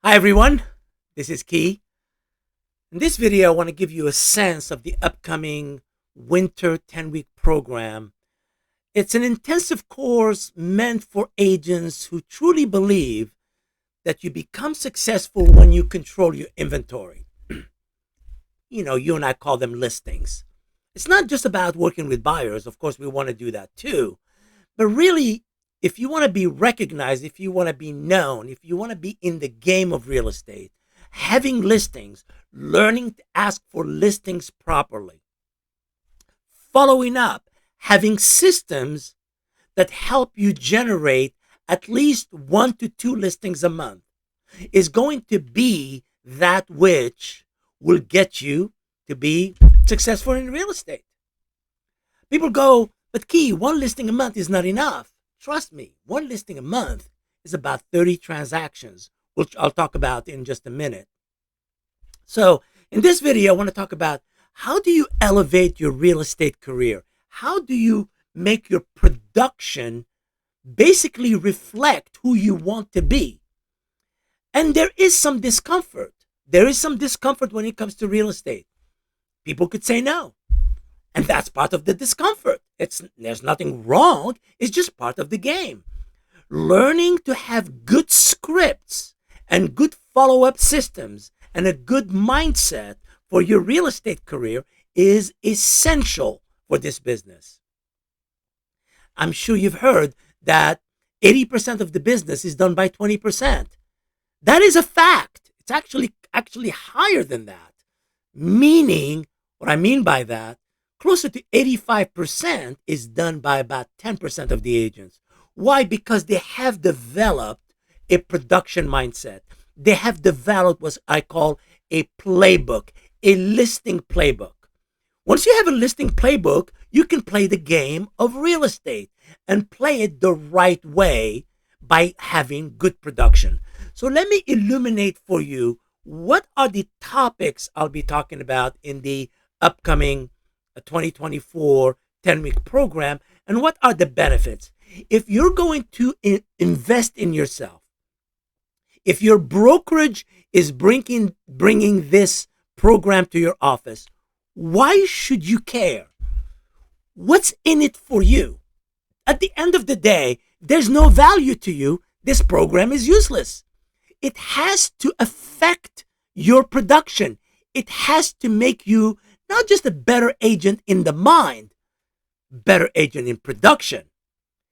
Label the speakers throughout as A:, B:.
A: Hi everyone, this is Key. In this video, I want to give you a sense of the upcoming winter 10-week program. It's an intensive course meant for agents who truly believe that you become successful when you control your inventory. You and I call them listings. It's not just about working with buyers. Of course, we want to do that too. But really, if you want to be recognized, if you want to be known, if you want to be in the game of real estate, having listings, learning to ask for listings properly, following up, having systems that help you generate at least 1 to 2 listings a month is going to be that which will get you to be successful in real estate. People go, but Key, 1 listing a month is not enough. Trust me, 1 listing a month is about 30 transactions, which I'll talk about in just a minute. So in this video, I want to talk about how do you elevate your real estate career? How do you make your production basically reflect who you want to be? And there is some discomfort. There is some discomfort when it comes to real estate. People could say no. And that's part of the discomfort. There's nothing wrong. It's just part of the game. Learning to have good scripts and good follow-up systems and a good mindset for your real estate career is essential for this business. I'm sure you've heard that 80% of the business is done by 20%. That is a fact. It's actually higher than that. Meaning, what I mean by that, closer to 85% is done by about 10% of the agents. Why? Because they have developed a production mindset. They have developed what I call a playbook, a listing playbook. Once you have a listing playbook, you can play the game of real estate and play it the right way by having good production. So let me illuminate for you what are the topics I'll be talking about in the upcoming 2024 10-week program, and what are the benefits. If you're going to invest in yourself, if your brokerage is bringing this program to your office, why should you care? What's in it for you? At the end of the day, there's no value to you. This program is useless. It has to affect your production. It has to make you not just a better agent in the mind, better agent in production.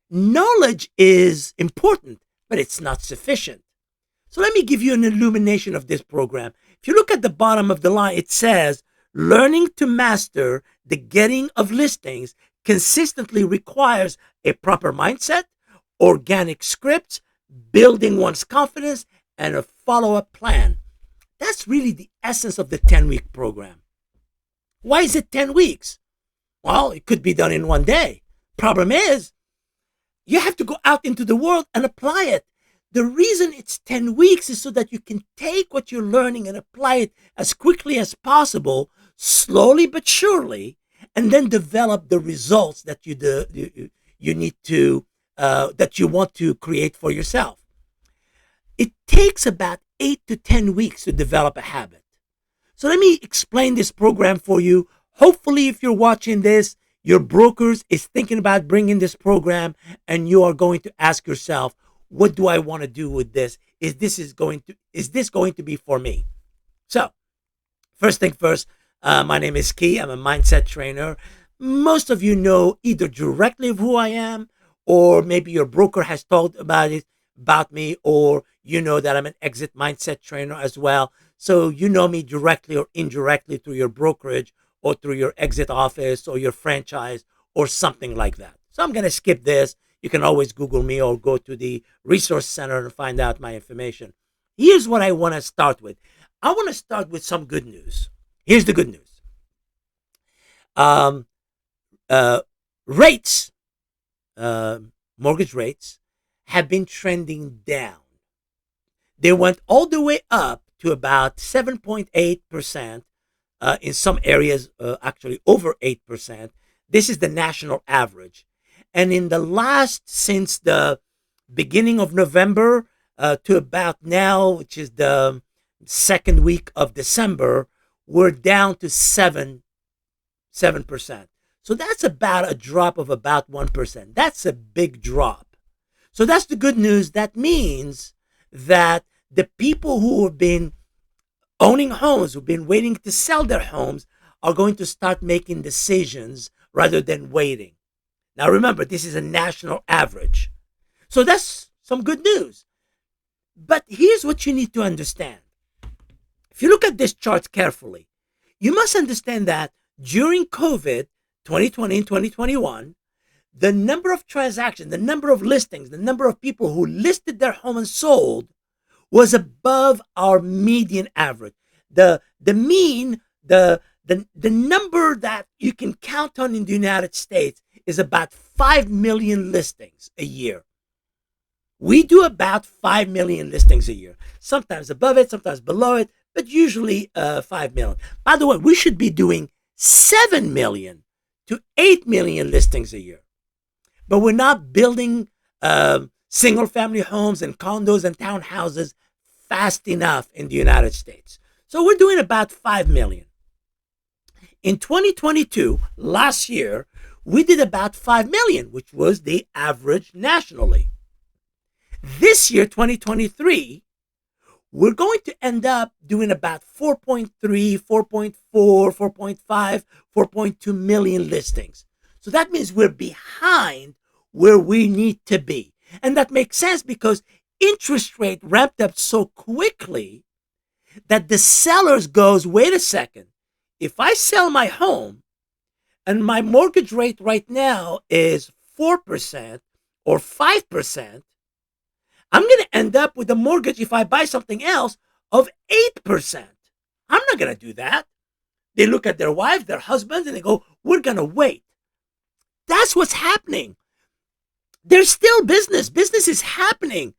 A: Knowledge is important, but it's not sufficient. So let me give you an illumination of this program. If you look at the bottom of the line, it says, learning to master the getting of listings consistently requires a proper mindset, organic scripts, building one's confidence, and a follow-up plan. That's really the essence of the 10-week program. Why is it 10 weeks? Well, it could be done in one day. Problem is, you have to go out into the world and apply it. The reason it's 10 weeks is so that you can take what you're learning and apply it as quickly as possible, slowly but surely, and then develop the results that you need to that you want to create for yourself. It takes about 8 to 10 weeks to develop a habit. So let me explain this program for you. Hopefully, if you're watching this, your brokers is thinking about bringing this program, and you are going to ask yourself, what do I want to do with this? Is this going to be for me? So, first thing first, my name is Key. I'm a mindset trainer. Most of you know either directly of who I am, or maybe your broker has told about me, or you know that I'm an exit mindset trainer as well. So you know me directly or indirectly through your brokerage or through your exit office or your franchise or something like that. So I'm going to skip this. You can always Google me or go to the resource center and find out my information. Here's what I want to start with. I want to start with some good news. Here's the good news. Mortgage rates have been trending down. They went all the way up to about 7.8%, in some areas, actually over 8%. This is the national average. And since the beginning of November, to about now, which is the second week of December, we're down to 7%. So that's about a drop of about 1%. That's a big drop. So that's the good news. That means that the people who have been owning homes, who've been waiting to sell their homes, are going to start making decisions rather than waiting. Now remember, this is a national average. So that's some good news. But here's what you need to understand. If you look at this chart carefully, you must understand that during COVID 2020 and 2021, the number of transactions, the number of listings, the number of people who listed their home and sold was above our median average. The mean, the number that you can count on in the United States is about 5 million listings a year. We do about 5 million listings a year, sometimes above it, sometimes below it, but usually 5 million. By the way, we should be doing 7 million to 8 million listings a year. But we're not building single family homes and condos and townhouses fast enough in the United States. So we're doing about 5 million. In 2022, last year, we did about 5 million, which was the average nationally. This year, 2023, we're going to end up doing about 4.3, 4.4, 4.5, 4.2 million listings. So that means we're behind where we need to be. And that makes sense because interest rate ramped up so quickly that the sellers goes, wait a second, if I sell my home and my mortgage rate right now is 4% or 5%, I'm going to end up with a mortgage, if I buy something else, of 8%. I'm not going to do that. They look at their wives, their husbands, and they go, we're going to wait. That's what's happening. There's still business. Business is happening.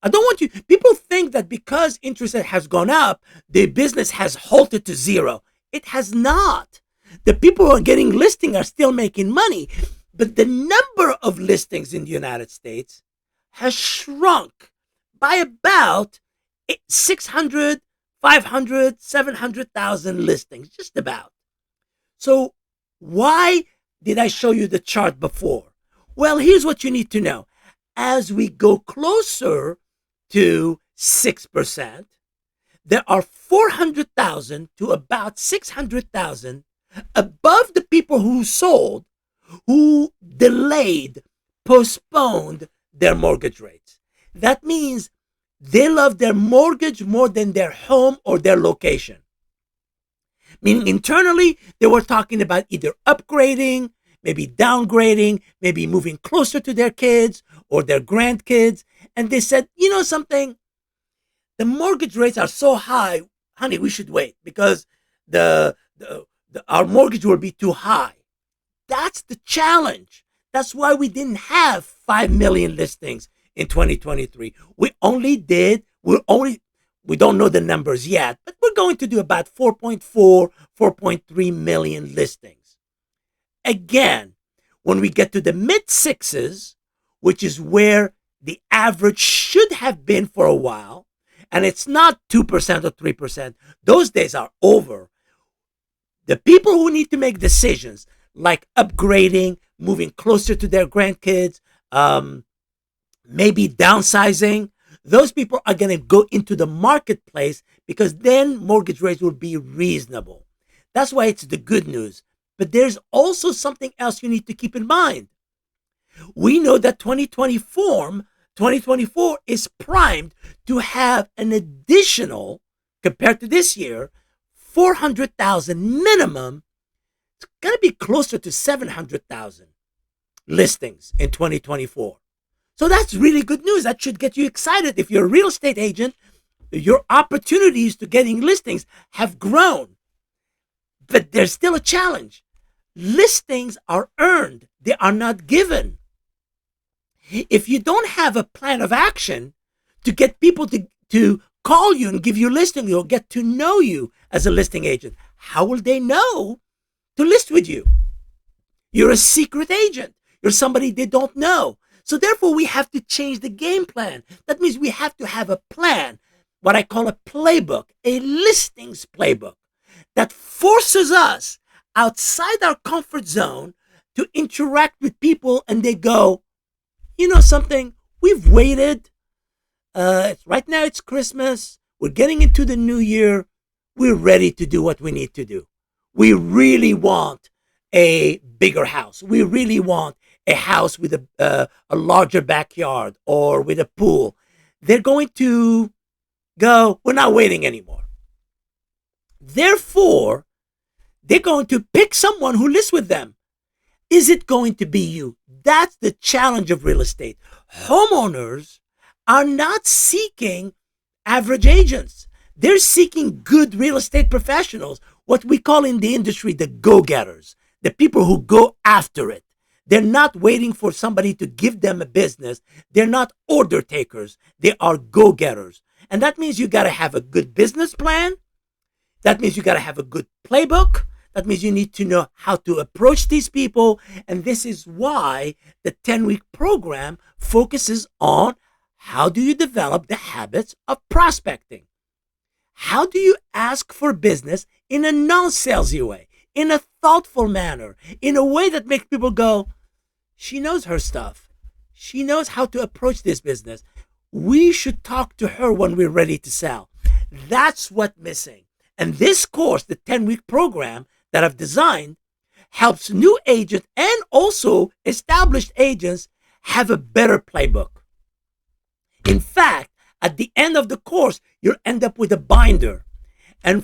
A: I don't want you, people think that because interest rate has gone up, the business has halted to zero. It has not. The people who are getting listing are still making money, but the number of listings in the United States has shrunk by about 600, 500, 700,000 listings, just about. So why did I show you the chart before? Well, here's what you need to know. As we go closer to 6%, there are 400,000 to about 600,000 above the people who sold, who delayed, postponed their mortgage rates. That means they love their mortgage more than their home or their location. Meaning internally, they were talking about either upgrading, maybe downgrading, maybe moving closer to their kids or their grandkids. And they said, you know something? The mortgage rates are so high, honey, we should wait because our mortgage will be too high. That's the challenge. That's why we didn't have 5 million listings in 2023. We don't know the numbers yet, but we're going to do about 4.4, 4.3 million listings. Again, when we get to the mid sixes, which is where the average should have been for a while, and it's not 2% or 3%, those days are over. The people who need to make decisions like upgrading, moving closer to their grandkids, maybe downsizing, those people are going to go into the marketplace because then mortgage rates will be reasonable. That's why it's the good news. But there's also something else you need to keep in mind. We know that 2024 is primed to have an additional, compared to this year, 400,000 minimum. It's going to be closer to 700,000 listings in 2024. So that's really good news. That should get you excited. If you're a real estate agent, your opportunities to getting listings have grown. But there's still a challenge. Listings are earned. They are not given. If you don't have a plan of action to get people to call you and give you listings or get to know you as a listing agent, how will they know to list with you? You're a secret agent. You're somebody they don't know. So therefore, we have to change the game plan. That means we have to have a plan, what I call a playbook, a listings playbook that forces us outside our comfort zone to interact with people, and they go, you know something, we've waited. Right now it's Christmas. We're getting into the new year. We're ready to do what we need to do. We really want a bigger house. We really want a house with a larger backyard or with a pool. They're going to go, we're not waiting anymore. Therefore, they're going to pick someone who lives with them. Is it going to be you? That's the challenge of real estate. Homeowners are not seeking average agents. They're seeking good real estate professionals, what we call in the industry the go-getters, the people who go after it. They're not waiting for somebody to give them a business. They're not order takers. They are go-getters. And that means you got to have a good business plan. That means you got to have a good playbook. That means you need to know how to approach these people. And this is why the 10-week program focuses on how do you develop the habits of prospecting? How do you ask for business in a non-salesy way, in a thoughtful manner, in a way that makes people go, she knows her stuff. She knows how to approach this business. We should talk to her when we're ready to sell. That's what's missing. And this course, the 10-week program that I've designed, helps new agents and also established agents have a better playbook. In fact, at the end of the course, you'll end up with a binder. And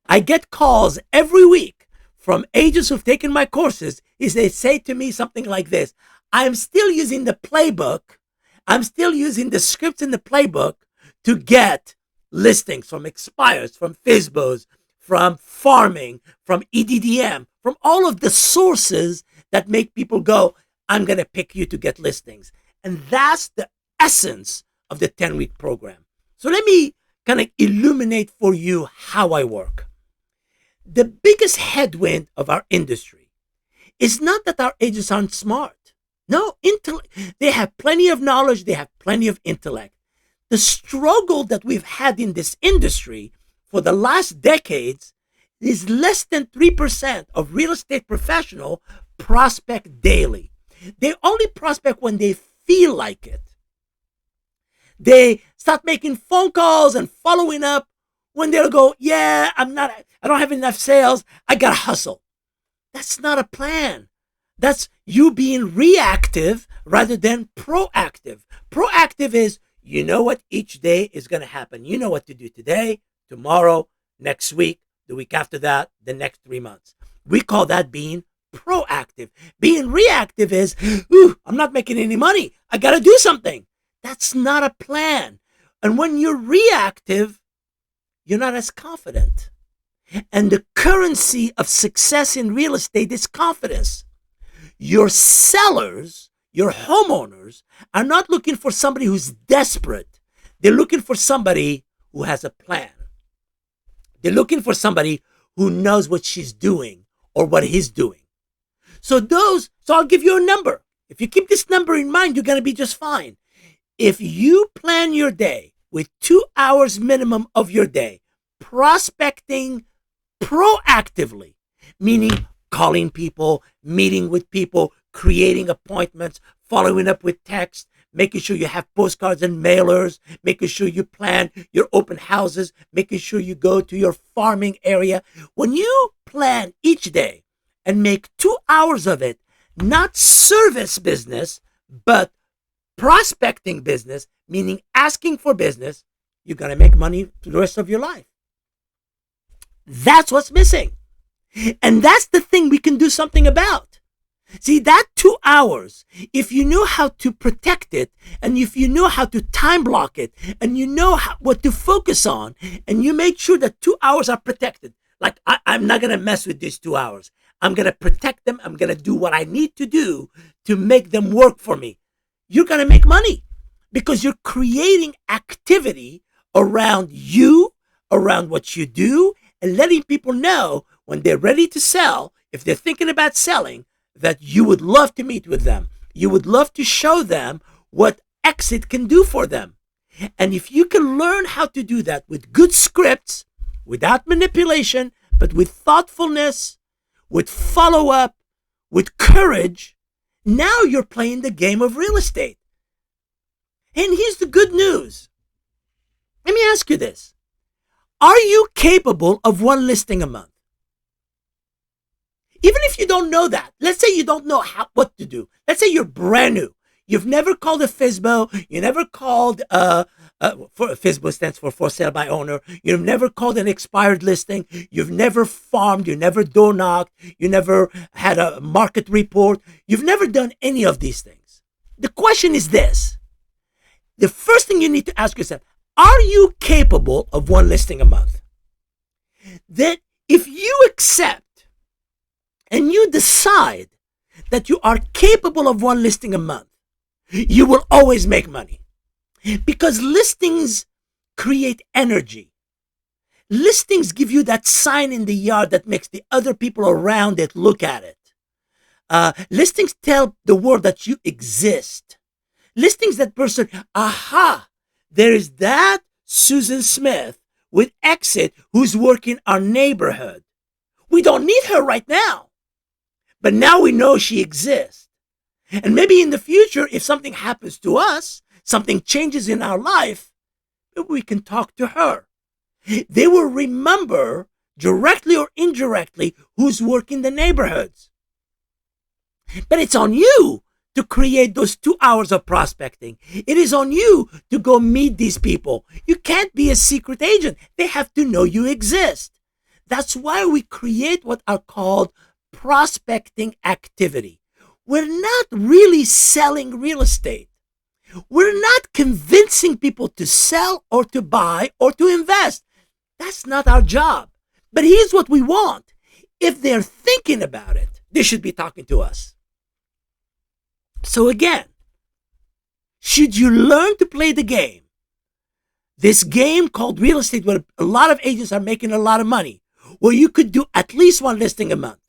A: I get calls every week from agents who've taken my courses. They say to me something like this: I'm still using the playbook. I'm still using the scripts in the playbook to get listings from expires, from FSBOs, from farming, from EDDM, from all of the sources that make people go, I'm going to pick you to get listings. And that's the essence of the 10-week program. So let me kind of illuminate for you how I work. The biggest headwind of our industry is not that our agents aren't smart. No, they have plenty of knowledge. They have plenty of intellect. The struggle that we've had in this industry for the last decades is less than 3% of real estate professionals prospect daily. They only prospect when they feel like it. They start making phone calls and following up when they'll go, yeah, I don't have enough sales. I got to hustle. That's not a plan. That's you being reactive rather than proactive. Proactive is, you know what each day is going to happen. You know what to do today, tomorrow, next week, the week after that, the next 3 months. We call that being proactive. Being reactive is, I'm not making any money. I got to do something. That's not a plan. And when you're reactive, you're not as confident. And the currency of success in real estate is confidence. Your sellers, your homeowners, are not looking for somebody who's desperate. They're looking for somebody who has a plan. They're looking for somebody who knows what she's doing or what he's doing. So I'll give you a number. If you keep this number in mind, you're going to be just fine. If you plan your day with 2 hours minimum of your day, prospecting proactively, meaning calling people, meeting with people, creating appointments, following up with text, making sure you have postcards and mailers, making sure you plan your open houses, making sure you go to your farming area. When you plan each day and make 2 hours of it, not service business, but prospecting business, meaning asking for business, you're going to make money for the rest of your life. That's what's missing. And that's the thing we can do something about. See, that 2 hours, if you know how to protect it, and if you know how to time block it, and you know what to focus on, and you make sure that 2 hours are protected, like I'm not going to mess with these 2 hours. I'm going to protect them. I'm going to do what I need to do to make them work for me. You're going to make money because you're creating activity around you, around what you do, and letting people know when they're ready to sell, if they're thinking about selling, that you would love to meet with them. You would love to show them what exit can do for them. And if you can learn how to do that with good scripts, without manipulation, but with thoughtfulness, with follow-up, with courage, now you're playing the game of real estate. And here's the good news. Let me ask you this. Are you capable of one listing a month? Even if you don't know that, let's say you don't know what to do. Let's say you're brand new. You've never called a FSBO. You never called, FSBO stands for sale by owner. You've never called an expired listing. You've never farmed. You never door knocked. You never had a market report. You've never done any of these things. The question is this. The first thing you need to ask yourself, are you capable of one listing a month? That if you accept and you decide that you are capable of one listing a month, you will always make money. Because listings create energy. Listings give you that sign in the yard that makes the other people around it look at it. Listings tell the world that you exist. Listings that person, aha, there is that Susan Smith with exit who's working our neighborhood. We don't need her right now, but now we know she exists. And maybe in the future, if something happens to us, something changes in our life, we can talk to her. They will remember directly or indirectly who's working the neighborhoods. But it's on you to create those 2 hours of prospecting. It is on you to go meet these people. You can't be a secret agent. They have to know you exist. That's why we create what are called prospecting activity. We're not really selling real estate. We're not convincing people to sell or to buy or to invest. That's not our job. But here's what we want. If they're thinking about it, they should be talking to us. So again, should you learn to play the game, this game called real estate, where a lot of agents are making a lot of money, where you could do at least one listing a month?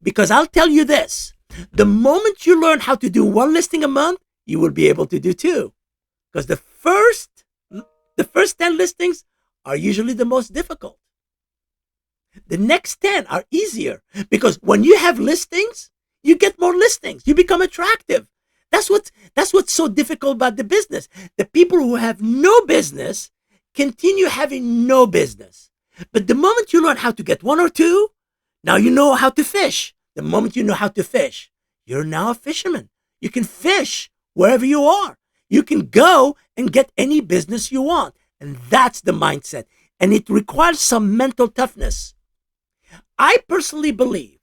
A: Because I'll tell you this, the moment you learn how to do one listing a month, you will be able to do two. Because the first 10 listings are usually the most difficult. The next 10 are easier, because when you have listings, you get more listings. You become attractive. That's what's so difficult about the business. The people who have no business continue having no business. But the moment you learn how to get one or two, now you know how to fish. The moment you know how to fish, you're now a fisherman. You can fish wherever you are. You can go and get any business you want. And that's the mindset. And it requires some mental toughness. I personally believe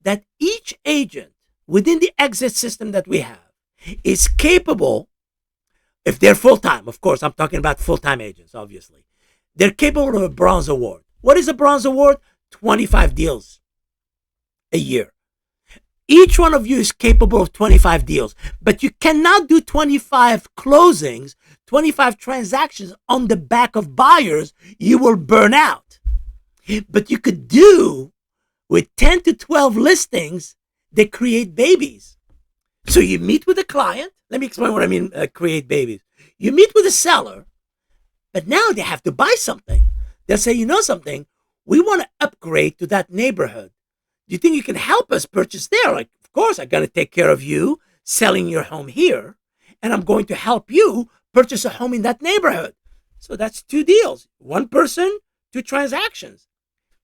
A: that each agent within the exit system that we have is capable, if they're full-time, of course, I'm talking about full-time agents, obviously. They're capable of a bronze award. What is a bronze award? 25 deals a year. Each one of you is capable of 25 deals, but you cannot do 25 closings, 25 transactions on the back of buyers. You will burn out. But you could do with 10 to 12 listings, they create babies. So you meet with a client. Let me explain what I mean, create babies. You meet with a seller, but now they have to buy something. They'll say, you know something, we want to upgrade to that neighborhood. Do you think you can help us purchase there? Like, of course, I'm going to take care of you selling your home here, and I'm going to help you purchase a home in that neighborhood. So that's 2 deals. 1 person, 2 transactions.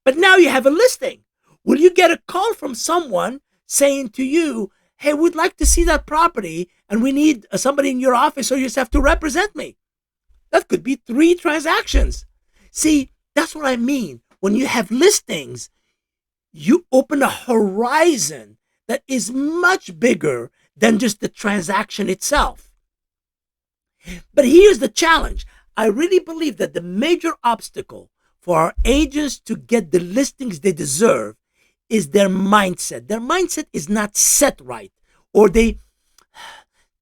A: But now you have a listing. Will you get a call from someone saying to you, hey, we'd like to see that property, and we need somebody in your office, or you just have to represent me? That could be 3 transactions. See, that's what I mean. When you have listings, you open a horizon that is much bigger than just the transaction itself. But here's the challenge. I really believe that the major obstacle for our agents to get the listings they deserve is their mindset. Their mindset is not set right, or they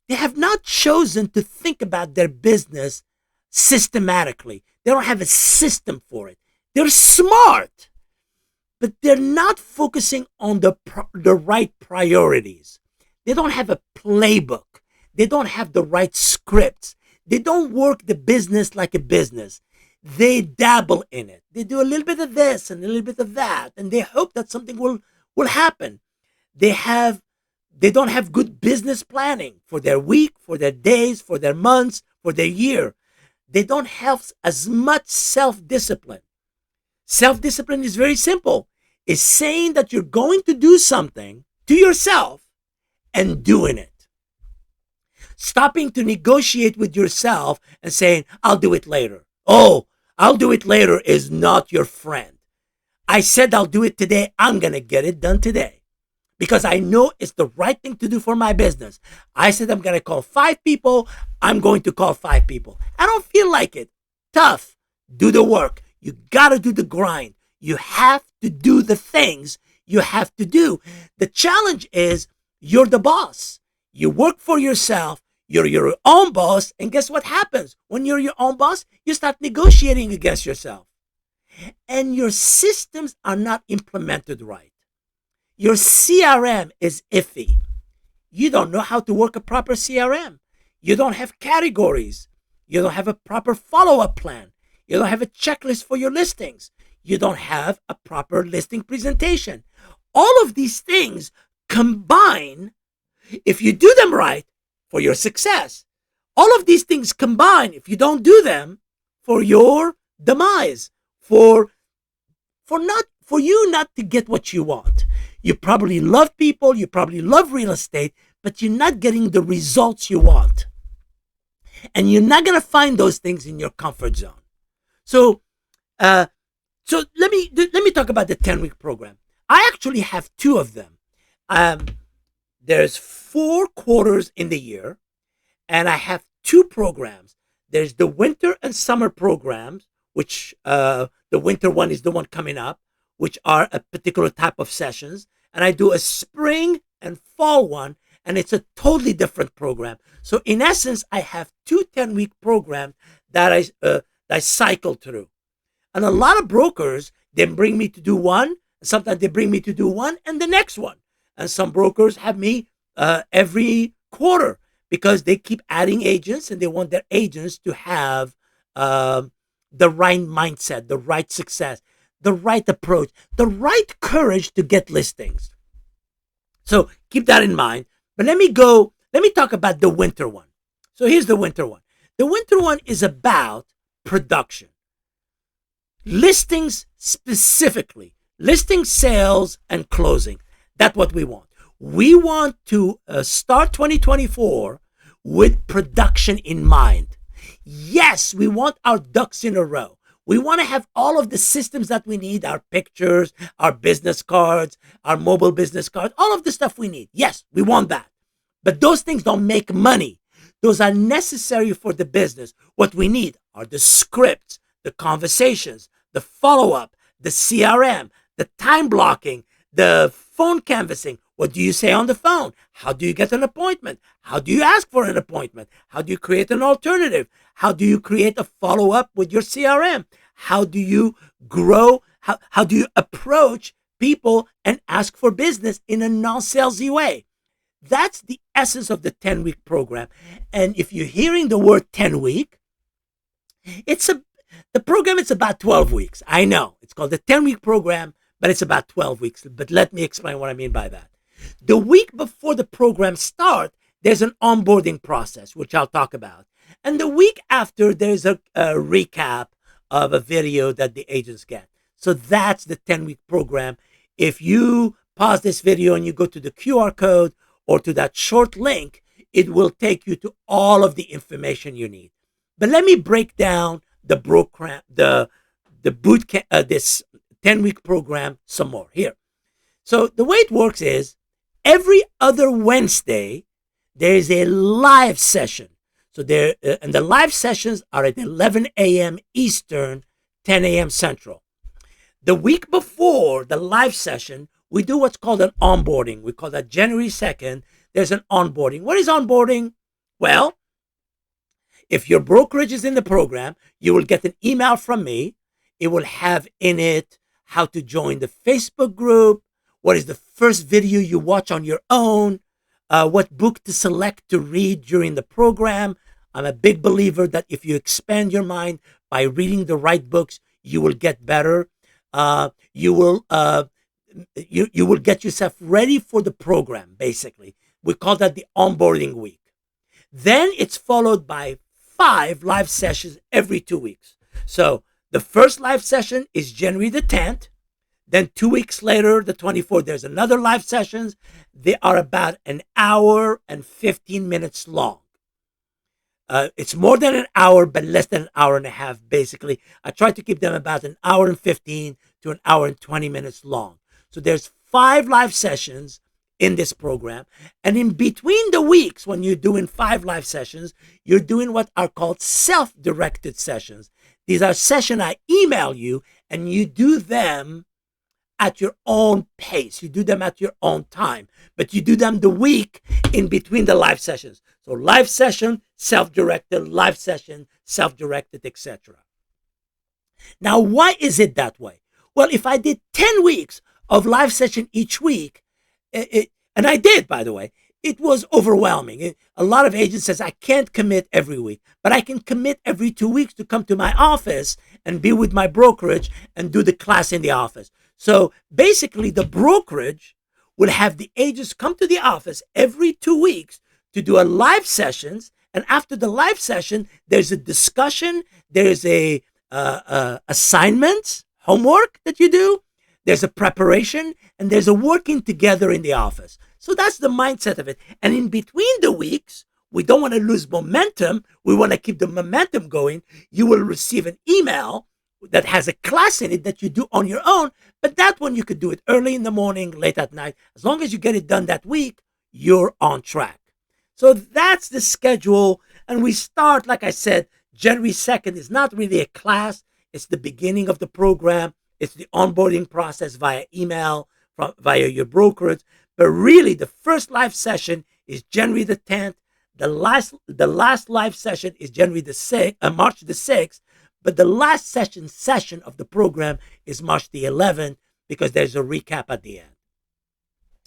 A: have not chosen to think about their business systematically. They don't have a system for it. They're smart, but they're not focusing on the right priorities. They don't have a playbook. They don't have the right scripts. They don't work the business like a business. They dabble in it. They do a little bit of this and a little bit of that, and they hope that something will happen. They have they don't have good business planning for their week, for their days, for their months, for their year. They don't have as much self-discipline. Self-discipline is very simple. It's saying that you're going to do something to yourself and doing it. Stopping to negotiate with yourself and saying, I'll do it later. Oh, I'll do it later is not your friend. I said I'll do it today. I'm going to get it done today because I know it's the right thing to do for my business. I said I'm going to call 5 people. I'm going to call 5 people. I don't feel like it. Tough. Do the work. You got to do the grind. You have to do the things you have to do. The challenge is you're the boss. You work for yourself. You're your own boss. And guess what happens? When you're your own boss, you start negotiating against yourself. And your systems are not implemented right. Your CRM is iffy. You don't know how to work a proper CRM. You don't have categories. You don't have a proper follow-up plan. You don't have a checklist for your listings. You don't have a proper listing presentation. All of these things combine, if you do them right, for your success. All of these things combine, if you don't do them, for your demise, for you not to get what you want. You probably love people, you probably love real estate, but you're not getting the results you want. And you're not going to find those things in your comfort zone. So let me talk about the 10-week program. I actually have 2 of them. There's 4 quarters in the year, and I have 2 programs. There's the winter and summer programs, which the winter one is the one coming up, which are a particular type of sessions. And I do a spring and fall one, and it's a totally different program. So in essence, I have 2 10-week programs that I cycle through. And a lot of brokers, they bring me to do one. Sometimes they bring me to do one and the next one. And some brokers have me every quarter because they keep adding agents and they want their agents to have the right mindset, the right success, the right approach, the right courage to get listings. So keep that in mind. But let me talk about the winter one. So here's the winter one. The winter one is about production. Listings specifically, listing sales and closing. That's what we want. We want to start 2024 with production in mind. Yes, we want our ducks in a row. We want to have all of the systems that we need, our pictures, our business cards, our mobile business cards, all of the stuff we need. Yes, we want that. But those things don't make money. Those are necessary for the business. What we need are the scripts, the conversations, the follow-up, the CRM, the time blocking, the phone canvassing. What do you say on the phone? How do you get an appointment? How do you ask for an appointment? How do you create an alternative? How do you create a follow-up with your CRM? How do you grow? How do you approach people and ask for business in a non-salesy way? That's the essence of the 10-week program. And if you're hearing the word 10-week, the program is about 12 weeks. I know it's called the 10-week program, but it's about 12 weeks. But let me explain what I mean by that. The week before the program starts, there's an onboarding process, which I'll talk about. And the week after, there's a recap of a video that the agents get. So that's the 10-week program. If you pause this video and you go to the QR code or to that short link, it will take you to all of the information you need. But let me break down the boot camp, this 10-week program some more here. So the way it works is every other Wednesday, there is a live session. So and the live sessions are at 11 a.m. Eastern, 10 a.m. Central. The week before the live session, we do what's called an onboarding. We call that January 2nd. There's an onboarding. What is onboarding? Well, if your brokerage is in the program, you will get an email from me. It will have in it how to join the Facebook group, what is the first video you watch on your own, what book to select to read during the program. I'm a big believer that if you expand your mind by reading the right books, you will get better. You will get yourself ready for the program. Basically, we call that the onboarding week. Then it's followed by 5 live sessions every 2 weeks. So the first live session is January the 10th. Then 2 weeks later, the 24th, there's another live sessions. They are about an hour and 15 minutes long. It's more than an hour, but less than an hour and a half, basically. I try to keep them about an hour and 15 to an hour and 20 minutes long. So there's 5 live sessions in this program. And in between the weeks, when you're doing 5 live sessions, you're doing what are called self-directed sessions. These are sessions I email you, and you do them at your own pace. You do them at your own time, but you do them the week in between the live sessions. So live session, self-directed, live session, self-directed, etc. Now, why is it that way? Well, if I did 10 weeks of live session each week, and I did, by the way, it was overwhelming. A lot of agents says, I can't commit every week, but I can commit every 2 weeks to come to my office and be with my brokerage and do the class in the office. So basically, the brokerage will have the agents come to the office every 2 weeks to do a live sessions. And after the live session, there's a discussion. There's a assignment, homework that you do. There's a preparation, and there's a working together in the office. So that's the mindset of it. And in between the weeks, we don't want to lose momentum. We want to keep the momentum going. You will receive an email that has a class in it that you do on your own. But that one, you could do it early in the morning, late at night. As long as you get it done that week, you're on track. So that's the schedule. And we start, like I said, January 2nd is not really a class. It's the beginning of the program. It's the onboarding process via email, via your brokerage. But really, the first live session is January the 10th. The last live session is March the 6th. But the last session of the program is March the 11th, because there's a recap at the end.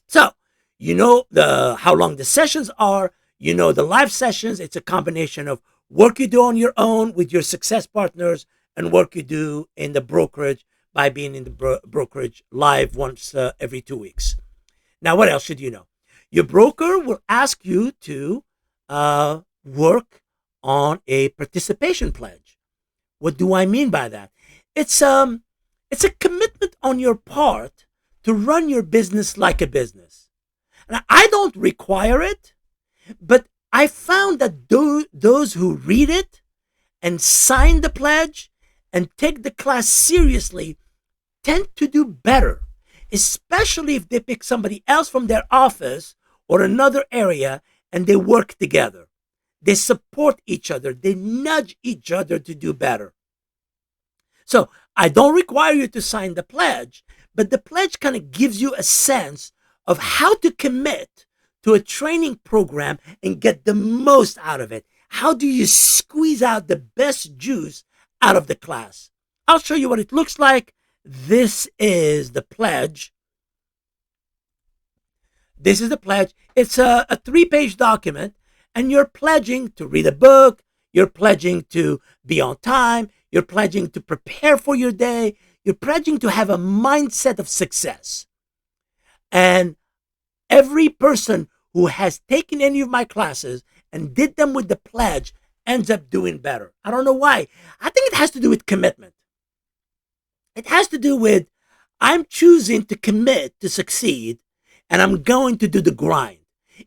A: So you know how long the sessions are. You know the live sessions. It's a combination of work you do on your own with your success partners and work you do in the brokerage by being in the brokerage live once every 2 weeks. Now, what else should you know? Your broker will ask you to work on a participation pledge. What do I mean by that? It's a commitment on your part to run your business like a business. And I don't require it, but I found that those who read it and sign the pledge and take the class seriously tend to do better, especially if they pick somebody else from their office or another area and they work together. They support each other. They nudge each other to do better. So I don't require you to sign the pledge, but the pledge kind of gives you a sense of how to commit to a training program and get the most out of it. How do you squeeze out the best juice out of the class? I'll show you what it looks like. This is the pledge. This is the pledge. It's a 3-page document, and you're pledging to read a book. You're pledging to be on time. You're pledging to prepare for your day. You're pledging to have a mindset of success. And every person who has taken any of my classes and did them with the pledge ends up doing better. I don't know why. I think it has to do with commitment. It has to do with I'm choosing to commit to succeed, and I'm going to do the grind.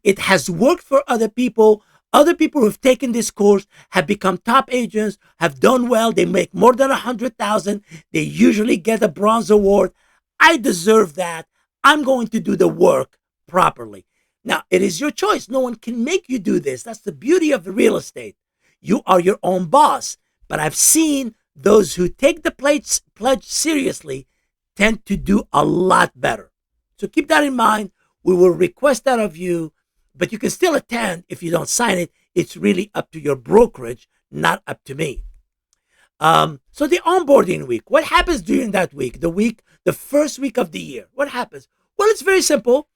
A: It has worked for other people. Other people who have taken this course have become top agents, have done well. They make more than 100,000. They usually get a bronze award. I deserve that. I'm going to do the work properly. Now, it is your choice. No one can make you do this. That's the beauty of the real estate. You are your own boss. But I've seen those who take the pledge seriously tend to do a lot better. So keep that in mind. We will request that of you, but you can still attend if you don't sign it. It's really up to your brokerage, not up to me. So the onboarding week, what happens during that week? The first week of the year, what happens? Well, it's very simple.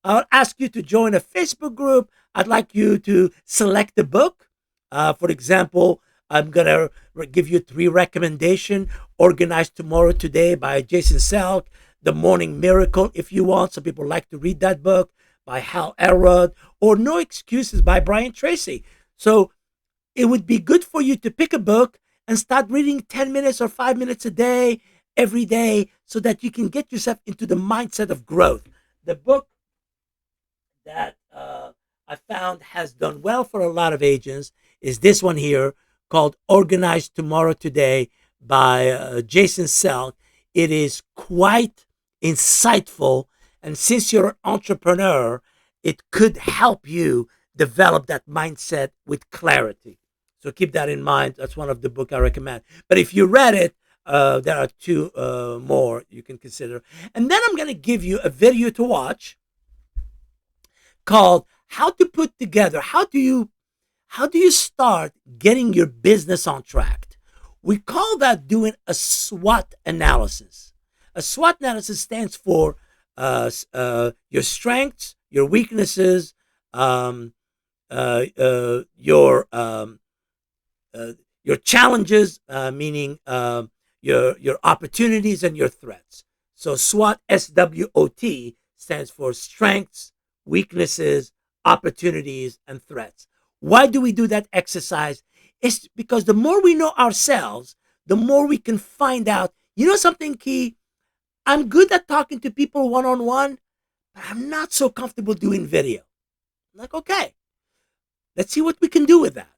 A: I'll ask you to join a Facebook group. I'd like you to select a book. For example, I'm going to give you 3 recommendations. Organize Tomorrow Today by Jason Selk. The Morning Miracle, if you want. Some people like to read that book, by Hal Elrod, or No Excuses by Brian Tracy. So it would be good for you to pick a book and start reading 10 minutes or 5 minutes a day, every day, so that you can get yourself into the mindset of growth. The book that I found has done well for a lot of agents is this one here, called Organize Tomorrow Today by Jason Selk. It is quite insightful, and since you're an entrepreneur, it could help you develop that mindset with clarity. So keep that in mind. That's one of the book I recommend. But if you read it, there are 2 more you can consider. And then I'm going to give you a video to watch called How to Put Together. How do you start getting your business on track? We call that doing a SWOT analysis. A SWOT analysis stands for your strengths, your weaknesses, your challenges, meaning your opportunities and your threats. So SWOT, SWOT, stands for strengths, weaknesses, opportunities, and threats. Why do we do that exercise? It's because the more we know ourselves, the more we can find out, something key. I'm good at talking to people one-on-one, but I'm not so comfortable doing video. I'm like, okay, let's see what we can do with that.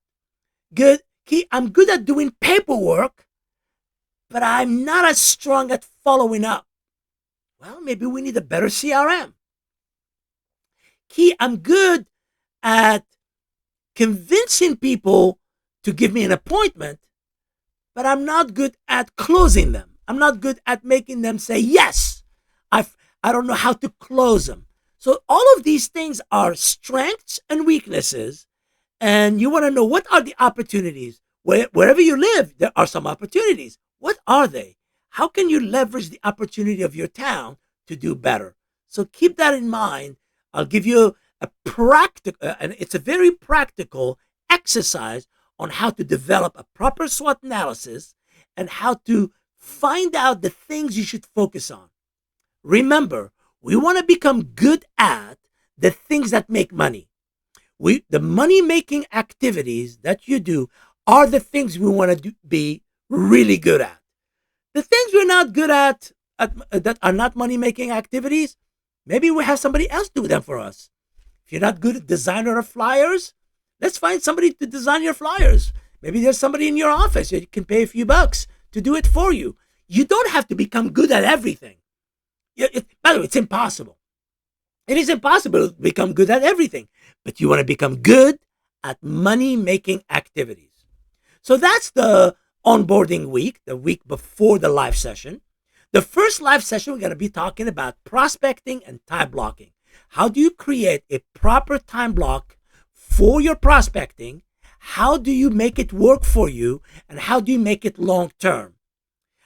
A: Good. Key, I'm good at doing paperwork, but I'm not as strong at following up. Well, maybe we need a better CRM. Key, I'm good at convincing people to give me an appointment, but I'm not good at closing them. I'm not good at making them say yes. I don't know how to close them. So all of these things are strengths and weaknesses, and you want to know, what are the opportunities? Wherever you live, there are some opportunities. What are they? How can you leverage the opportunity of your town to do better? So keep that in mind. I'll give you a practical, and it's a very practical exercise on how to develop a proper SWOT analysis and how to find out the things you should focus on. Remember, we want to become good at the things that make money. The money-making activities that you do are the things we want to be really good at. The things we're not good at that are not money-making activities, maybe we have somebody else do them for us. If you're not good at designer of flyers, let's find somebody to design your flyers. Maybe there's somebody in your office that you can pay a few bucks to do it for you. You don't have to become good at everything. By the way, it's impossible. It is impossible to become good at everything, but you want to become good at money-making activities. So that's the onboarding week, the week before the live session. The first live session, we're going to be talking about prospecting and time blocking. How do you create a proper time block for your prospecting? How do you make it work for you? And how do you make it long-term?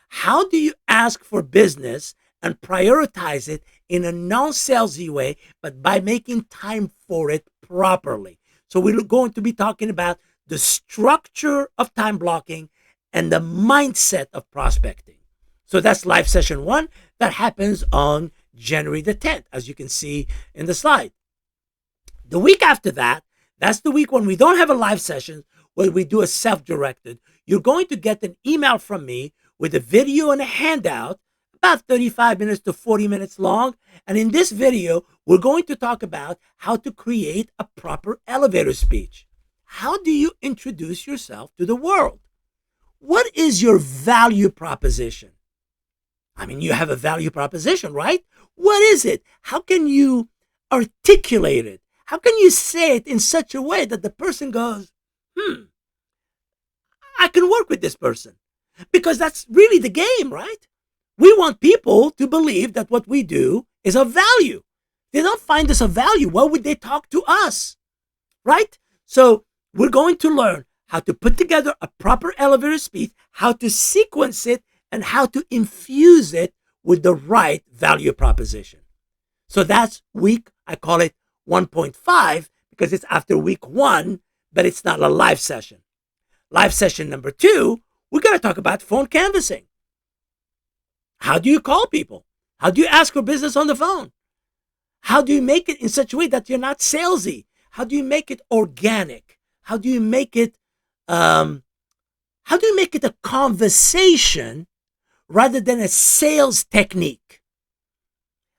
A: How do you ask for business and prioritize it in a non-salesy way, but by making time for it properly? So we're going to be talking about the structure of time blocking and the mindset of prospecting. So that's live session 1. That happens on January the 10th, as you can see in the slide. The week after that, that's the week when we don't have a live session, where we do a self-directed. You're going to get an email from me with a video and a handout, about 35 minutes to 40 minutes long. And in this video, we're going to talk about how to create a proper elevator speech. How do you introduce yourself to the world? What is your value proposition? I mean, you have a value proposition, right? What is it? How can you articulate it? How can you say it in such a way that the person goes, I can work with this person? Because that's really the game, right? We want people to believe that what we do is of value. If they don't find us of value, why would they talk to us, right? So we're going to learn how to put together a proper elevator speech, how to sequence it, and how to infuse it with the right value proposition. So that's week I call it 1.5 because it's after week 1, but it's not a live session. Live session number 2, we're going to talk about phone canvassing. How do you call people? How do you ask for business on the phone? How do you make it in such a way that you're not salesy? How do you make it organic? How do you make it a conversation rather than a sales technique?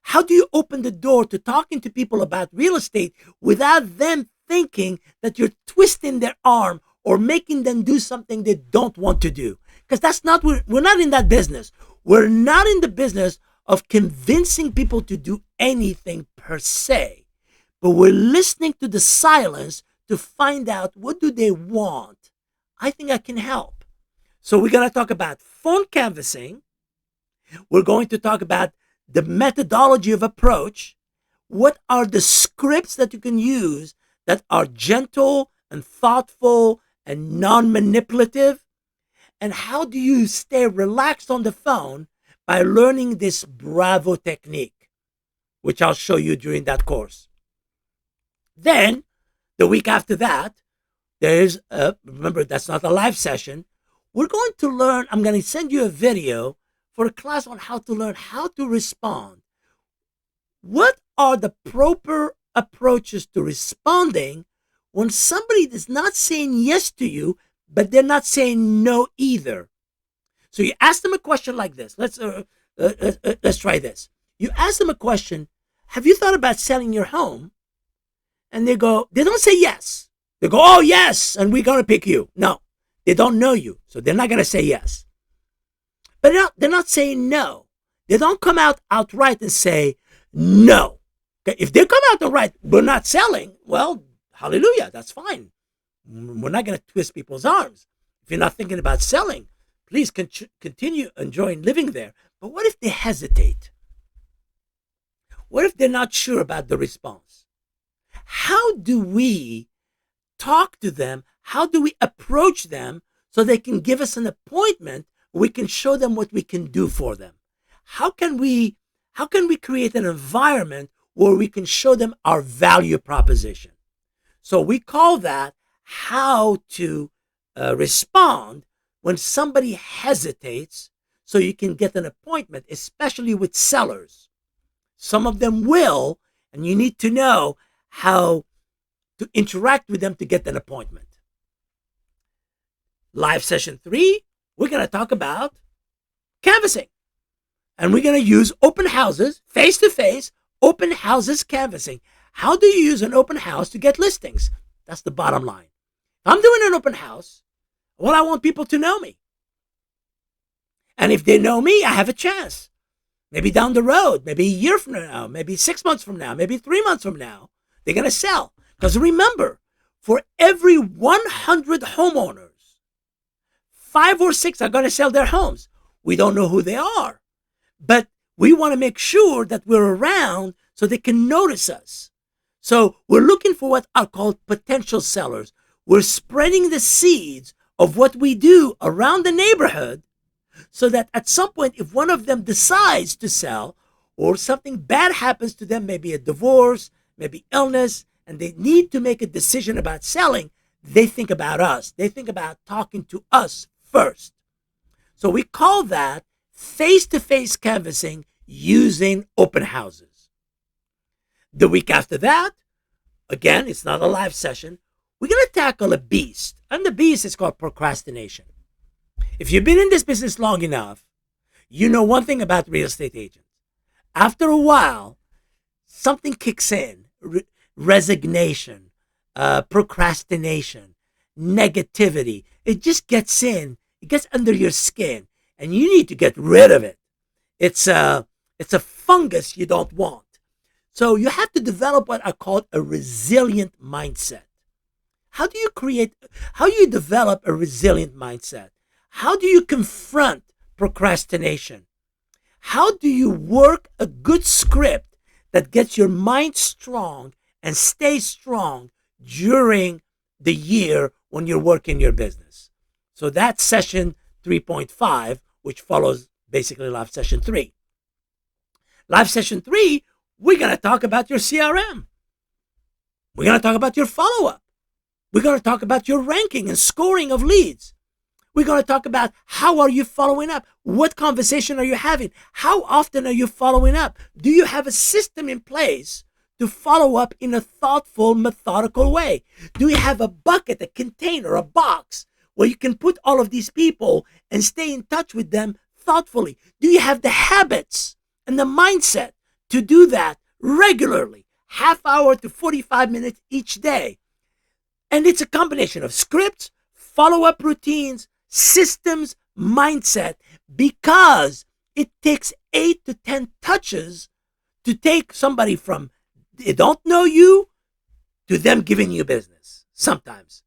A: How do you open the door to talking to people about real estate without them thinking that you're twisting their arm or making them do something they don't want to do? Because we're not in that business. We're not in the business of convincing people to do anything per se, but we're listening to the silence to find out what do they want. I think I can help. So we're going to talk about phone canvassing. We're going to talk about the methodology of approach. What are the scripts that you can use that are gentle and thoughtful and non-manipulative? And how do you stay relaxed on the phone by learning this Bravo technique, which I'll show you during that course. Then, the week after that, remember, that's not a live session. We're going to learn, I'm going to send you a video for a class on how to learn how to respond. What are the proper approaches to responding when somebody is not saying yes to you, but they're not saying no either? So you ask them a question like this. Let's try this. You ask them a question. Have you thought about selling your home? And they don't say yes. They go, oh, yes, and we're going to pick you. No, they don't know you, so they're not going to say yes. But they're not saying no. They don't come out outright and say no. Okay? If they come out outright, we're not selling, well, hallelujah, that's fine. We're not going to twist people's arms. If you're not thinking about selling, please continue enjoying living there. But what if they hesitate? What if they're not sure about the response? How do we talk to them? How do we approach them so they can give us an appointment? We can show them what we can do for them. How can we create an environment where we can show them our value proposition? So we call that how to respond when somebody hesitates so you can get an appointment, especially with sellers. Some of them will, and you need to know how to interact with them to get an appointment. Live session 3, we're going to talk about canvassing. And we're going to use open houses, face-to-face, open houses canvassing. How do you use an open house to get listings? That's the bottom line. If I'm doing an open house, well, I want people to know me. And if they know me, I have a chance. Maybe down the road, maybe a year from now, maybe 6 months from now, maybe 3 months from now, they're going to sell. Because remember, for every 100 homeowners, 5 or 6 are going to sell their homes. We don't know who they are, but we want to make sure that we're around so they can notice us. So we're looking for what are called potential sellers. We're spreading the seeds of what we do around the neighborhood so that at some point, if one of them decides to sell or something bad happens to them, maybe a divorce, maybe illness, and they need to make a decision about selling, they think about us. They think about talking to us first. So we call that face-to-face canvassing using open houses. The week after that, again, it's not a live session, we're going to tackle a beast. And the beast is called procrastination. If you've been in this business long enough, you know one thing about real estate agents. After a while, something kicks in. Resignation, procrastination, negativity. It just gets in. It gets under your skin. And you need to get rid of it. It's a fungus you don't want. So you have to develop what are called a resilient mindset. How do you develop a resilient mindset? How do you confront procrastination? How do you work a good script that gets your mind strong and stays strong during the year when you're working your business? So that's session 3.5, which follows basically live session 3. Live session 3, we're going to talk about your CRM. We're going to talk about your follow up. We're going to talk about your ranking and scoring of leads. We're going to talk about how are you following up? What conversation are you having? How often are you following up? Do you have a system in place to follow up in a thoughtful, methodical way? Do you have a bucket, a container, a box where you can put all of these people and stay in touch with them thoughtfully? Do you have the habits and the mindset to do that regularly, half hour to 45 minutes each day? And it's a combination of scripts, follow-up routines, systems, mindset, because it takes 8 to 10 touches to take somebody from they don't know you to them giving you business. Sometimes.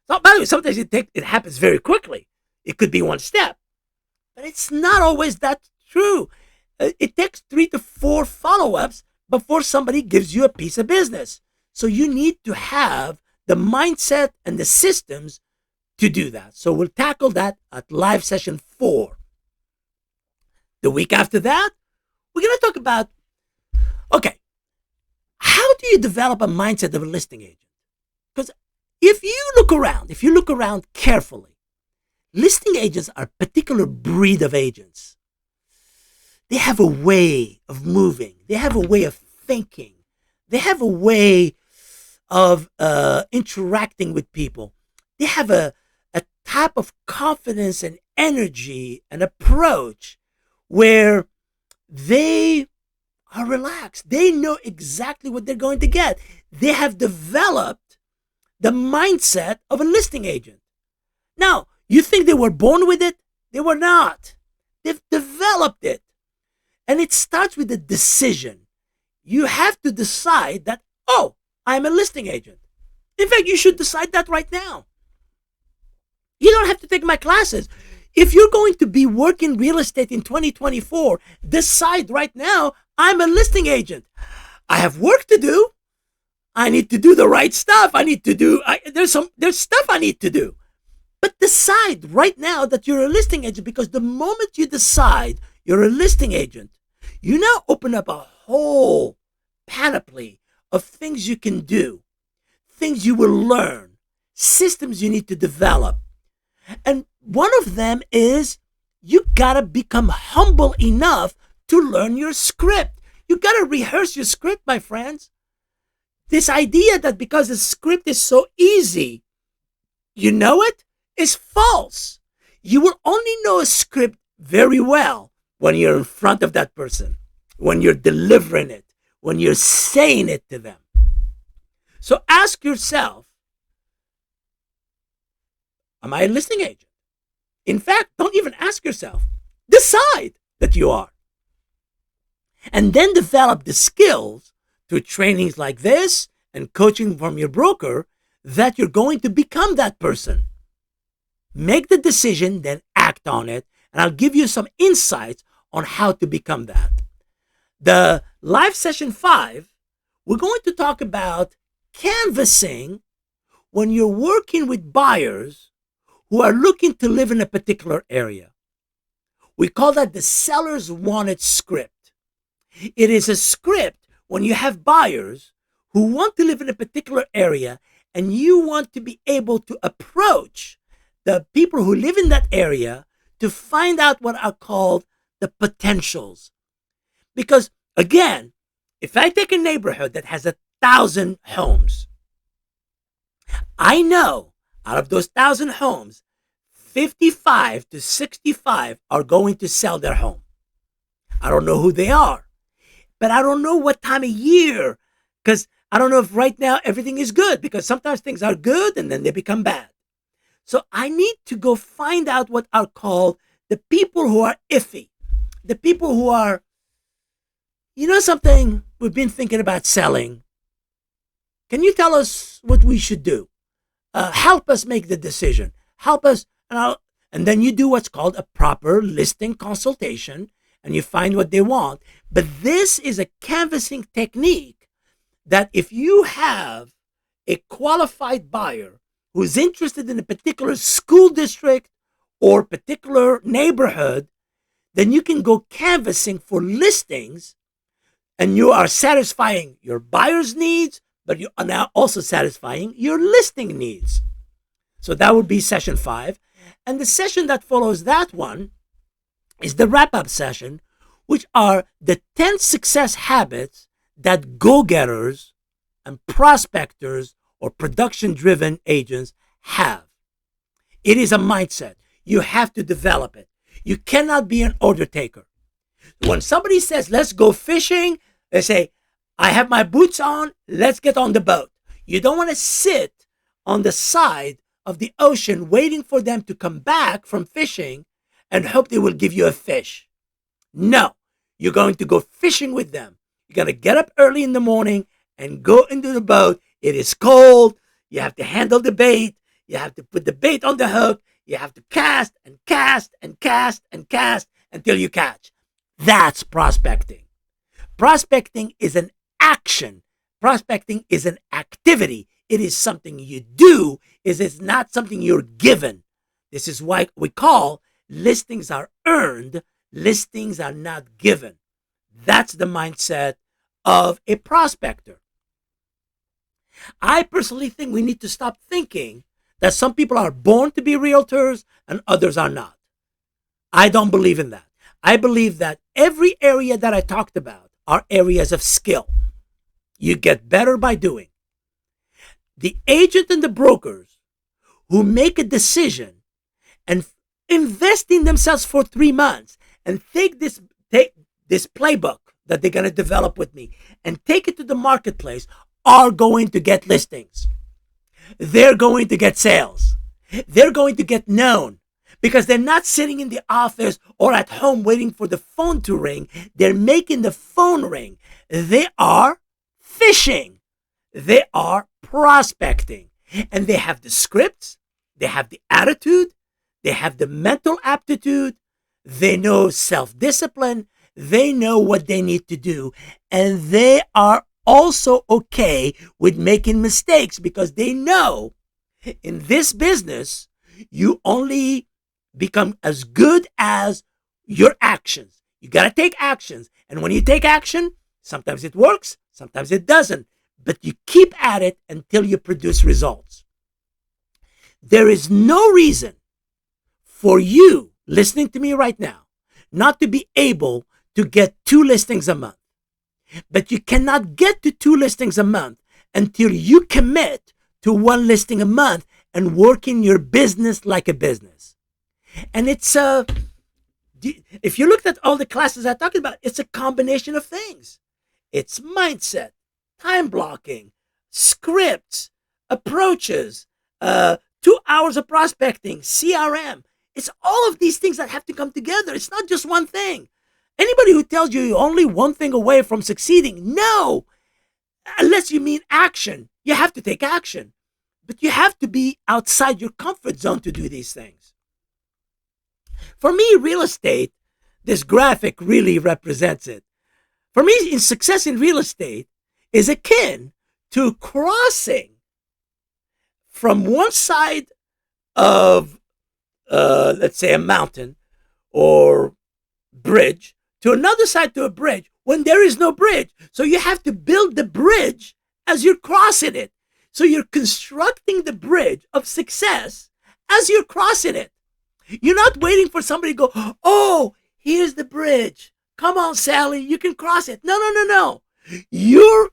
A: So, by the way, sometimes it happens very quickly. It could be one step, but it's not always that true. It takes 3 to 4 follow-ups before somebody gives you a piece of business. So you need to have the mindset and the systems to do that. So we'll tackle that at live session 4. The week after that, we're going to talk about, okay, how do you develop a mindset of a listing agent? Because if you look around carefully, listing agents are a particular breed of agents. They have a way of moving. They have a way of thinking. They have a way of interacting with people. They have a type of confidence and energy and approach where they are relaxed. They know exactly what they're going to get. They have developed the mindset of a listing agent. Now, you think they were born with it? They were not. They've developed it. And it starts with a decision. You have to decide that, oh, I'm a listing agent. In fact, you should decide that right now. You don't have to take my classes. If you're going to be working real estate in 2024, decide right now, I'm a listing agent. I have work to do. I need to do the right stuff. There's stuff I need to do. But decide right now that you're a listing agent, because the moment you decide you're a listing agent, you now open up a whole panoply of things you can do, things you will learn, systems you need to develop. And one of them is you gotta become humble enough to learn your script. You gotta rehearse your script, my friends. This idea that because the script is so easy, you know it, is false. You will only know a script very well when you're in front of that person, when you're delivering it, when you're saying it to them. So ask yourself, am I a listing agent? In fact, don't even ask yourself. Decide that you are. And then develop the skills through trainings like this and coaching from your broker that you're going to become that person. Make the decision, then act on it. And I'll give you some insights on how to become that. The live session 5, we're going to talk about canvassing when you're working with buyers who are looking to live in a particular area. We call that the seller's wanted script. It is a script when you have buyers who want to live in a particular area and you want to be able to approach the people who live in that area to find out what are called the potentials. Because again, if I take a neighborhood that has 1,000 homes, I know out of those 1,000 homes, 55 to 65 are going to sell their home. I don't know who they are, but I don't know what time of year, because I don't know if right now everything is good, because sometimes things are good and then they become bad. So I need to go find out what are called the people who are iffy, the people who are, you know something, we've been thinking about selling. Can you tell us what we should do? Help us make the decision. Help us. And then you do what's called a proper listing consultation and you find what they want. But this is a canvassing technique that if you have a qualified buyer who's interested in a particular school district or particular neighborhood, then you can go canvassing for listings And you are satisfying your buyer's needs, but you are now also satisfying your listing needs. So that would be session 5. And the session that follows that one is the wrap-up session, which are the 10 success habits that go-getters and prospectors or production-driven agents have. It is a mindset. You have to develop it. You cannot be an order taker. When somebody says, let's go fishing, they say, I have my boots on, let's get on the boat. You don't want to sit on the side of the ocean waiting for them to come back from fishing and hope they will give you a fish. No, you're going to go fishing with them. You're going to get up early in the morning and go into the boat. It is cold. You have to handle the bait. You have to put the bait on the hook. You have to cast and cast and cast and cast until you catch. That's prospecting. Prospecting is an action. Prospecting is an activity. It is something you do. It is not something you're given. This is why we call listings are earned. Listings are not given. That's the mindset of a prospector. I personally think we need to stop thinking that some people are born to be realtors and others are not. I don't believe in that. I believe that every area that I talked about are areas of skill. You get better by doing. The agent and the brokers who make a decision and invest in themselves for 3 months and take this playbook that they're going to develop with me and take it to the marketplace are going to get listings. They're going to get sales. They're going to get known because they're not sitting in the office or at home waiting for the phone to ring. They're making the phone ring. They are fishing. They are prospecting. And they have the scripts. They have the attitude. They have the mental aptitude. They know self-discipline. They know what they need to do. And they are also okay with making mistakes because they know in this business, you only become as good as your actions. You got to take actions. And when you take action, sometimes it works, sometimes it doesn't. But you keep at it until you produce results. There is no reason for you listening to me right now not to be able to get 2 listings a month. But you cannot get to 2 listings a month until you commit to 1 listing a month and work in your business like a business. And it's if you looked at all the classes I talked about, it's a combination of things. It's mindset, time blocking, scripts, approaches, 2 hours of prospecting, CRM. It's all of these things that have to come together. It's not just one thing. Anybody who tells you you're only one thing away from succeeding, no. Unless you mean action, you have to take action. But you have to be outside your comfort zone to do these things. For me, real estate, this graphic really represents it. For me, success in real estate is akin to crossing from one side of, let's say, a mountain or bridge to another side to a bridge when there is no bridge. So you have to build the bridge as you're crossing it. So you're constructing the bridge of success as you're crossing it. You're not waiting for somebody to go, oh, here's the bridge. Come on, Sally, you can cross it. No. You're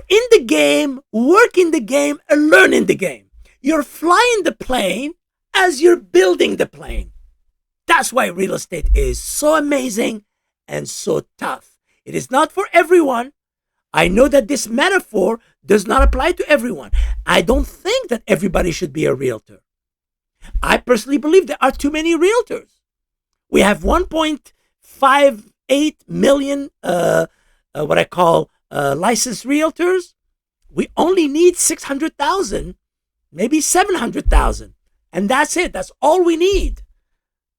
A: in the game, working the game, and learning the game. You're flying the plane as you're building the plane. That's why real estate is so amazing and so tough. It is not for everyone. I know that this metaphor does not apply to everyone. I don't think that everybody should be a realtor. I personally believe there are too many realtors. We have 1.58 million, what I call licensed realtors. We only need 600,000, maybe 700,000. And that's it. That's all we need.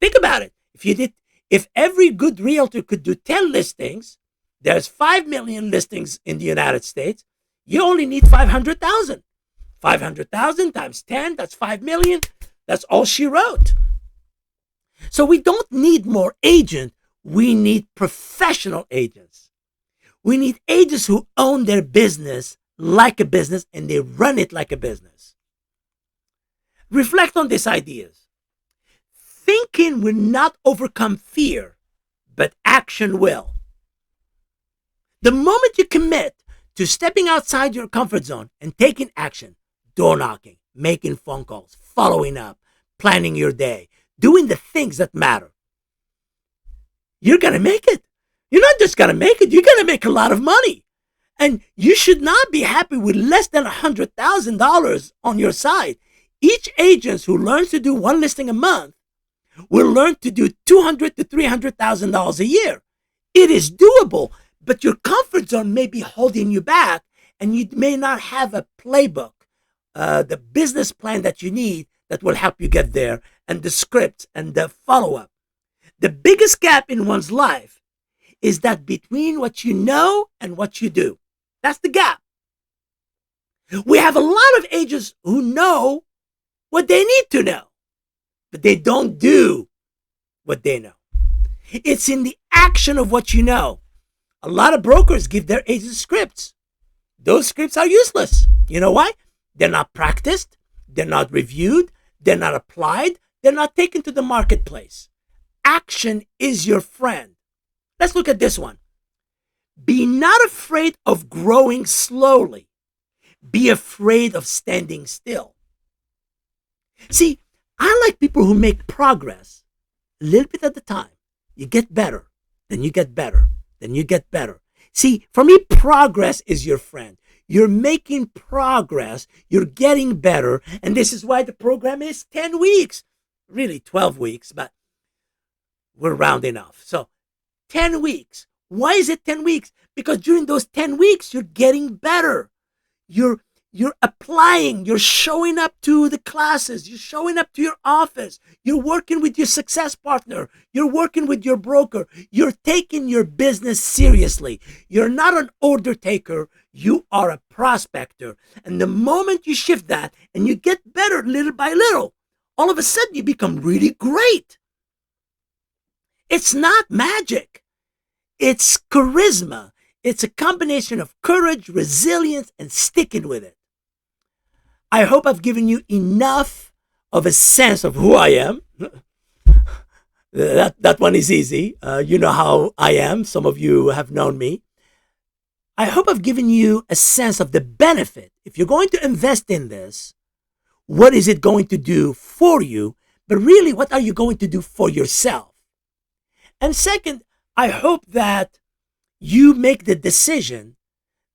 A: Think about it. If every good realtor could do 10 listings, there's 5 million listings in the United States. You only need 500,000. 500,000 times 10, that's 5 million. That's all she wrote. So we don't need more agents. We need professional agents. We need agents who own their business like a business and they run it like a business. Reflect on these ideas. Thinking will not overcome fear, but action will. The moment you commit to stepping outside your comfort zone and taking action, door knocking, making phone calls, following up, planning your day, doing the things that matter, you're going to make it. You're not just going to make it, you're going to make a lot of money. And you should not be happy with less than $100,000 on your side. Each agent who learns to do one listing a month will learn to do $200,000 to $300,000 a year. It is doable, but your comfort zone may be holding you back, and you may not have a playbook, the business plan that you need that will help you get there, and the scripts and the follow-up. The biggest gap in one's life is that between what you know and what you do. That's the gap. We have a lot of agents who know what they need to know, but they don't do what they know. It's in the action of what you know. A lot of brokers give their agents scripts. Those scripts are useless. You know why? They're not practiced. They're not reviewed. They're not applied. They're not taken to the marketplace. Action is your friend. Let's look at this one. Be not afraid of growing slowly. Be afraid of standing still. See, I like people who make progress a little bit at a time. You get better, then you get better, then you get better. See, for me, progress is your friend. You're making progress, you're getting better, and this is why the program is 10 weeks. Really 12 weeks, but we're rounding off. So 10 weeks. Why is it 10 weeks? Because during those 10 weeks, you're getting better. You're applying, you're showing up to the classes, you're showing up to your office, you're working with your success partner, you're working with your broker, you're taking your business seriously. You're not an order taker, you are a prospector. And the moment you shift that and you get better little by little, all of a sudden you become really great. It's not magic. It's charisma. It's a combination of courage, resilience, and sticking with it. I hope I've given you enough of a sense of who I am. That one is easy. You know how I am. Some of you have known me. I hope I've given you a sense of the benefit. If you're going to invest in this, what is it going to do for you? But really, what are you going to do for yourself? And second, I hope that you make the decision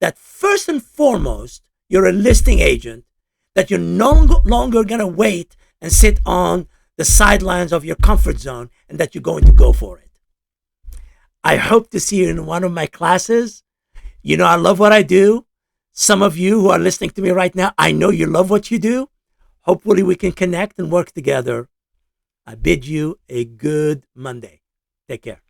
A: that first and foremost, you're a listing agent, that you're no longer going to wait and sit on the sidelines of your comfort zone, and that you're going to go for it. I hope to see you in one of my classes. You know, I love what I do. Some of you who are listening to me right now, I know you love what you do. Hopefully we can connect and work together. I bid you a good Monday. Take care.